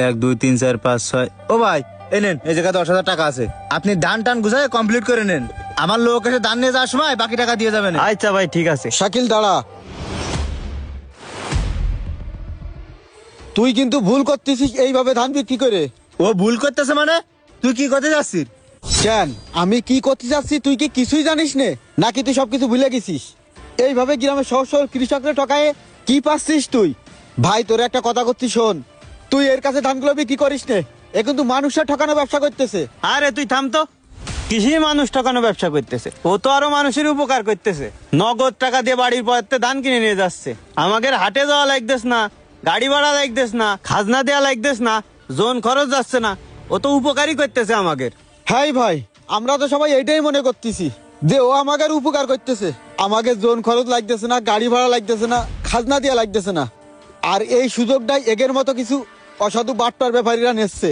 1 2 3 4 5 6। ও ভাই এই নেন, এই জায়গায় 10,000 টাকা আছে, আপনি ধান টান গুছায় কমপ্লিট করে নেন। আমার লোক এসে ধান নিয়ে যাওয়ার সময় বাকি টাকা দিয়ে যাবেন। আচ্ছা ভাই ঠিক আছে। শাকিল দাঁড়া, তুই কিন্তু ভুল করতেছিস এইভাবে ধান বিক্রি করে। ও ভুল করতেছে মানে? তুই কি করতে যাচ্ছিস? কেন আমি কি করতে যাচ্ছি তুই কি কিছুই জানিস নে, নাকি তুই সবকিছু ভুলে গেছিস? এইভাবে গ্রামের সহজ সরল কৃষকরা ঠকায়ে কি পাচ্ছিস তুই? ভাই তোর একটা কথা করছিস শোন, তুই এর কাছে ধানগুলো বিক্রি করিস নে, এ কিন্তু মানুষের ঠকানো ব্যবসা করতেছে। আরে তুই থাম তো, কৃষি মানুষ ঠকানো ব্যবসা করতেছে, ও তো আরো মানুষের উপকার করতেছে। নগদ টাকা দিয়ে বাড়ির পথে ধান কিনে নিয়ে যাচ্ছে, আমাদের হাটে যাওয়া লাগতেস না, গাড়ি ভাড়া লাগতেস না, খাজনা দেওয়া লাগতেস না, জোন খরচ যাচ্ছে না, ও তো উপকারই করতেছে আমাদের। হ্যাঁ ভাই, আমরা তো সবাই এইটাই মনে করতেছি যে ও আমাদের উপকার করতেছে, আমাদের জোন খরচ লাগতেছে না, গাড়ি ভাড়া লাগতেছে না, খাজনা দেওয়া লাগতেছে না। আর এই সুযোগটাই এগের মতো কিছু অসাধু বাটপার ব্যাপারীরা নিচ্ছে।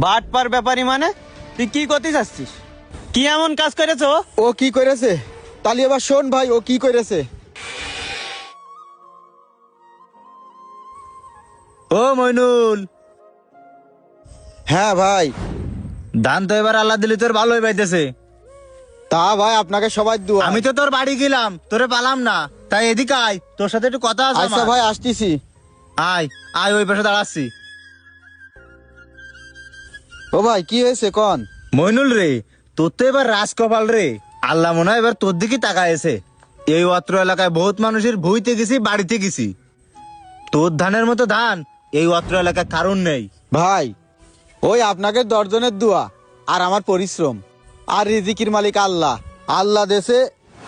বাট পার ব্যাপারী মানে? তুই কি করতে চাচ্ছিস? কি এমন কাজ করেছো? ও কি করেছে তাহলে এবার শোন ভাই, ও কি করেছে। ও মইনুল, হ্যাঁ ভাই। ধান তো এবার আল্লাহ দিলি তোর ভালোই পাইতেছে। তা ভাই আপনাকে সবাই দোয়া। আমি তো তোর বাড়ি গেলাম, তোরে পালাম না, তাই এদিকে আয়, তোর সাথে একটু কথা আছে আচ্ছা আমার। ভাই আসতেছি। আয় আয়, ওই পাশে দাঁড়াচ্ছি। ও ভাই কি হয়েছে কন? মইনুল রে, তোর তো এবার রাজকপাল রে, আল্লাহ মনে হয় এবার তোর দিকে তাকায়েছে। এই অত্র এলাকায় বহুত মানুষের ভুইতে গেছি, বাড়িতে গেছি, তোর ধানের মতো ধান এই অত্র এলাকায় কারণ নেই। ভাই ওই আপনাকে দর্জনের দোয়া আর আমার পরিশ্রম আর রিজিকির মালিক আল্লাহ, আল্লাহ দেশে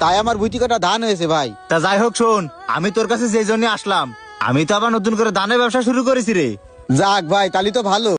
তাই আমার বুঝি কটা ধান হয়েছে ভাই। তা যাই হোক শোন, আমি তোর কাছে যে জন্য আসলাম, আমি তো আবার নতুন করে ধানের ব্যবসা শুরু করেছি রে। যাক ভাই তাহলে তো ভালো।